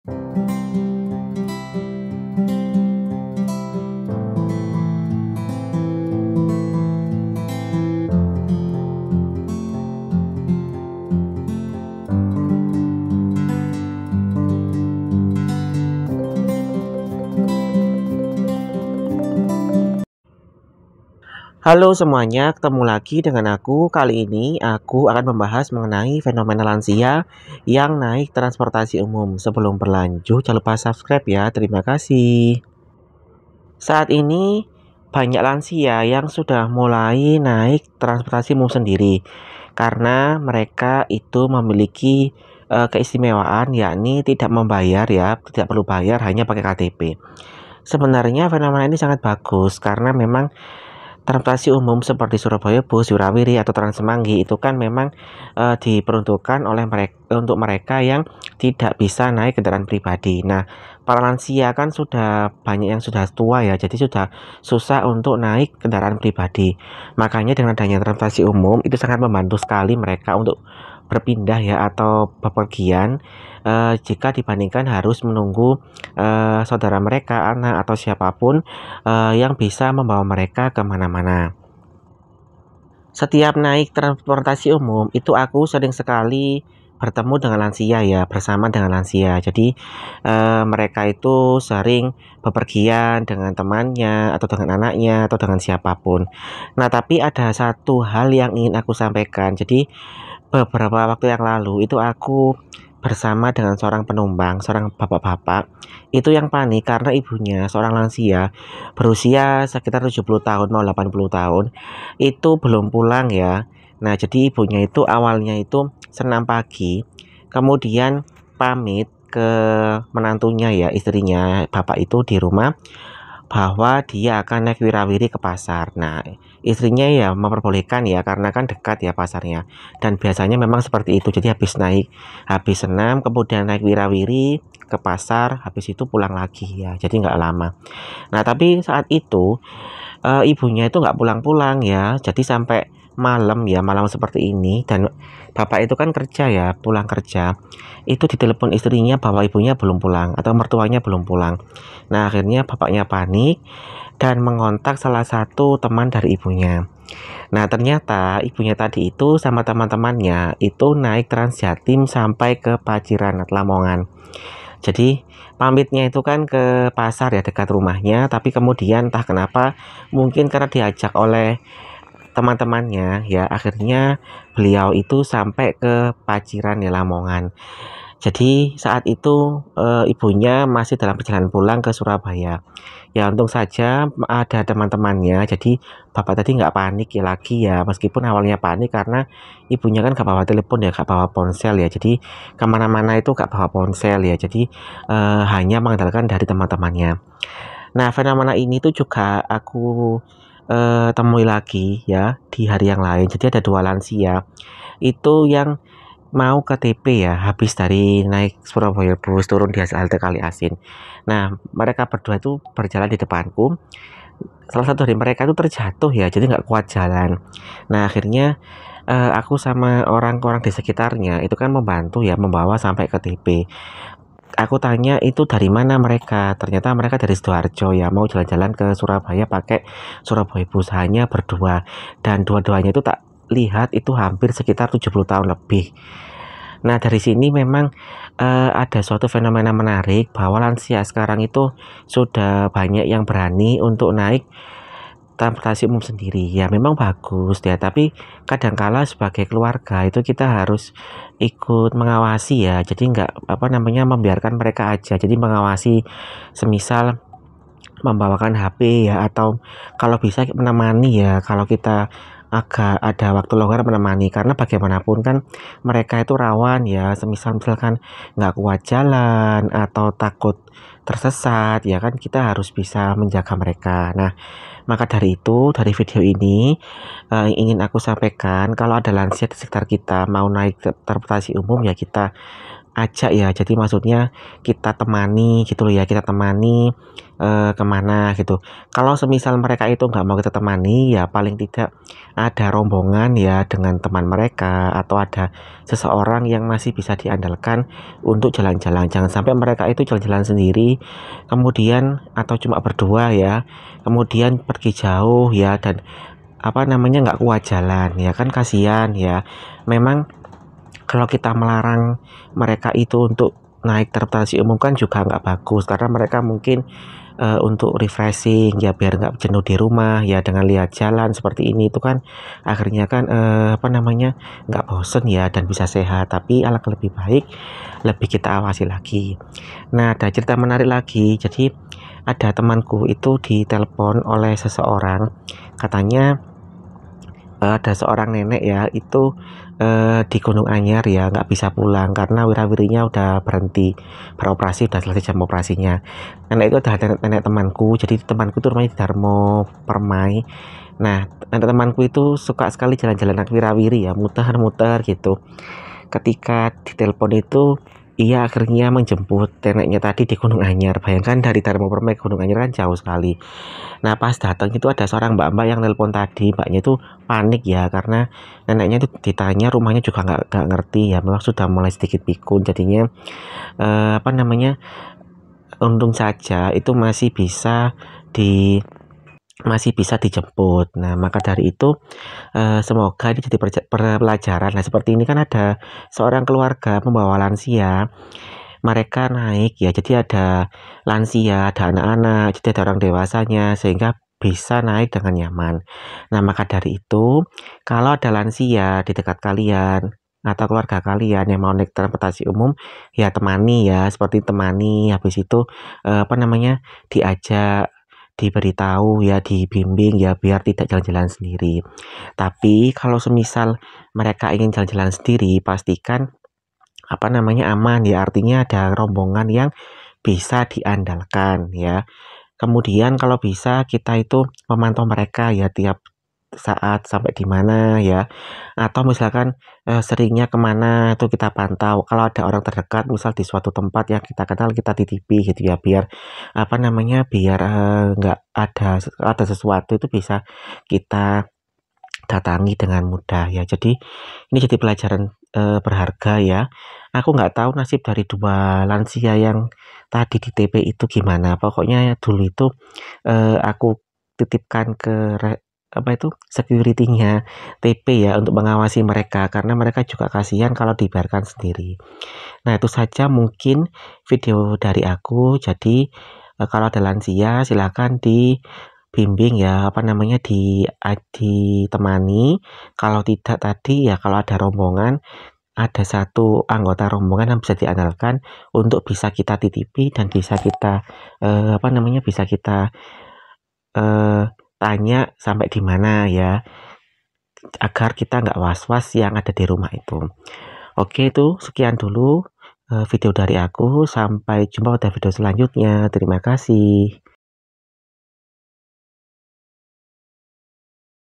Halo semuanya, ketemu lagi dengan aku. Kali ini aku akan membahas mengenai fenomena lansia yang naik transportasi umum. Sebelum berlanjut, jangan lupa subscribe ya. Terima kasih. Saat ini banyak lansia yang sudah mulai naik transportasi umum sendiri karena mereka itu memiliki keistimewaan, yakni tidak membayar ya, tidak perlu bayar, hanya pakai KTP. Sebenarnya fenomena ini sangat bagus karena memang transportasi umum seperti Surabaya Bus, Wirawiri atau Trans Semanggi itu kan memang diperuntukkan oleh untuk mereka yang tidak bisa naik kendaraan pribadi. Nah, para lansia kan sudah banyak yang sudah tua ya, jadi sudah susah untuk naik kendaraan pribadi. Makanya dengan adanya transportasi umum itu sangat membantu sekali mereka untuk berpindah ya atau bepergian jika dibandingkan harus menunggu saudara mereka, anak atau siapapun yang bisa membawa mereka kemana-mana. Setiap naik transportasi umum itu aku sering sekali bertemu dengan lansia ya, bersama dengan lansia. Jadi mereka itu sering bepergian dengan temannya atau dengan anaknya atau dengan siapapun. Nah, tapi ada satu hal yang ingin aku sampaikan. Jadi beberapa waktu yang lalu itu aku bersama dengan seorang penumpang, seorang bapak-bapak itu yang panik karena ibunya seorang lansia berusia sekitar 70 tahun mau 80 tahun itu belum pulang ya. Nah, jadi ibunya itu awalnya itu senam pagi, kemudian pamit ke menantunya ya, istrinya bapak itu di rumah bahwa dia akan naik Wirawiri ke pasar. Nah, istrinya ya memperbolehkan ya karena kan dekat ya pasarnya. Dan biasanya memang seperti itu. Jadi habis senam, kemudian naik Wirawiri ke pasar, habis itu pulang lagi ya. Jadi nggak lama. Nah, tapi saat itu ibunya itu nggak pulang-pulang ya. Jadi sampai malam ya, malam seperti ini dan bapak itu kan kerja ya, pulang kerja. Itu ditelepon istrinya bahwa ibunya belum pulang atau mertuanya belum pulang. Nah, akhirnya bapaknya panik dan mengontak salah satu teman dari ibunya. Nah, ternyata ibunya tadi itu sama teman-temannya itu naik Transjatim sampai ke Paciran, Lamongan. Jadi pamitnya itu kan ke pasar ya dekat rumahnya, tapi kemudian entah kenapa mungkin karena diajak oleh teman-temannya ya akhirnya beliau itu sampai ke Paciran ya Lamongan. Jadi saat itu ibunya masih dalam perjalanan pulang ke Surabaya. Ya untung saja ada teman-temannya. Jadi bapak tadi nggak panik ya lagi ya. Meskipun awalnya panik karena ibunya kan nggak bawa telepon ya, nggak bawa ponsel ya. Jadi kemana-mana itu nggak bawa ponsel ya. Jadi hanya mengandalkan dari teman-temannya. Nah, fenomena ini tuh juga aku temui lagi ya di hari yang lain. Jadi ada dua lansia itu yang mau ke TP ya, habis dari naik Surabaya Bus turun di halte Kali Asin. Nah, mereka berdua itu berjalan di depanku. Salah satu dari mereka itu terjatuh ya, jadi nggak kuat jalan. Nah, akhirnya aku sama orang-orang di sekitarnya itu kan membantu ya, membawa sampai ke TP. Aku tanya itu dari mana mereka, ternyata mereka dari Sidoarjo ya, mau jalan-jalan ke Surabaya pakai Surabaya Bus hanya berdua. Dan dua-duanya itu tak lihat itu hampir sekitar 70 tahun lebih. Nah, dari sini memang ada suatu fenomena menarik bahwa lansia sekarang itu sudah banyak yang berani untuk naik transportasi umum sendiri. Ya, memang bagus ya, tapi kadangkala sebagai keluarga itu kita harus ikut mengawasi ya. Jadi nggak apa namanya membiarkan mereka aja. Jadi mengawasi semisal membawakan HP ya atau kalau bisa menemani ya kalau kita agak ada waktu longgar menemani karena bagaimanapun kan mereka itu rawan ya semisal misalkan nggak kuat jalan atau takut tersesat ya kan kita harus bisa menjaga mereka. Nah, maka dari itu dari video ini ingin aku sampaikan kalau ada lansia di sekitar kita mau naik transportasi umum ya kita ajak ya. Jadi maksudnya kita temani gitu loh ya, kita temani kemana gitu. Kalau semisal mereka itu nggak mau kita temani, ya paling tidak ada rombongan ya dengan teman mereka atau ada seseorang yang masih bisa diandalkan untuk jalan-jalan. Jangan sampai mereka itu jalan-jalan sendiri, kemudian atau cuma berdua ya, kemudian pergi jauh ya dan apa namanya nggak kuat jalan ya kan kasihan ya. Memang kalau kita melarang mereka itu untuk naik transportasi umum kan juga nggak bagus karena mereka mungkin untuk refreshing ya biar nggak jenuh di rumah ya dengan lihat jalan seperti ini itu kan akhirnya kan apa namanya nggak bosen ya dan bisa sehat, tapi alangkah lebih baik lebih kita awasi lagi. Nah, ada cerita menarik lagi. Jadi ada temanku itu ditelepon oleh seseorang, katanya ada seorang nenek ya itu di Gunung Anyar ya nggak bisa pulang karena wirawirinya udah berhenti beroperasi, udah selesai jam operasinya. Nenek itu adalah nenek temanku, jadi temanku itu namanya Darmo Permai. Nah, nenek temanku itu suka sekali jalan-jalan naik wirawiri ya, muter-muter gitu. Ketika ditelepon itu, ia akhirnya menjemput neneknya tadi di Gunung Anyar. Bayangkan dari Darmo Permai ke Gunung Anyar kan jauh sekali. Nah, pas datang itu ada seorang mbak-mbak yang nelpon tadi. Mbaknya itu panik ya karena neneknya itu ditanya rumahnya juga nggak ngerti ya. Memang sudah mulai sedikit pikun. Jadinya apa namanya? Untung saja itu masih bisa dijemput. Nah, maka dari itu semoga ini jadi pelajaran. Nah, seperti ini kan ada seorang keluarga membawa lansia, mereka naik ya, jadi ada lansia, ada anak-anak, jadi ada orang dewasanya sehingga bisa naik dengan nyaman. Nah, maka dari itu kalau ada lansia di dekat kalian atau keluarga kalian yang mau naik transportasi umum, ya temani ya, seperti temani, habis itu apa namanya, diajak, diberitahu ya, dibimbing ya biar tidak jalan-jalan sendiri. Tapi kalau semisal mereka ingin jalan-jalan sendiri, pastikan apa namanya aman ya, artinya ada rombongan yang bisa diandalkan ya. Kemudian kalau bisa kita itu memantau mereka ya tiap saat sampai di mana ya, atau misalkan seringnya kemana itu kita pantau. Kalau ada orang terdekat misal di suatu tempat yang kita kenal kita titipi gitu ya biar apa namanya biar nggak ada sesuatu itu bisa kita datangi dengan mudah ya. Jadi ini jadi pelajaran berharga ya. Aku nggak tahu nasib dari dua lansia yang tadi di TP itu gimana. Pokoknya dulu itu aku titipkan ke apa itu security-nya TP ya untuk mengawasi mereka karena mereka juga kasihan kalau dibiarkan sendiri. Nah, itu saja mungkin video dari aku. Jadi kalau ada lansia silakan dibimbing ya, apa namanya ditemani. Kalau tidak tadi ya kalau ada rombongan, ada satu anggota rombongan yang bisa diandalkan untuk bisa kita titipi dan bisa kita apa namanya bisa kita eh, tanya sampai di mana ya agar kita nggak was-was yang ada di rumah itu. Oke, itu sekian dulu video dari aku. Sampai jumpa pada video selanjutnya. Terima kasih.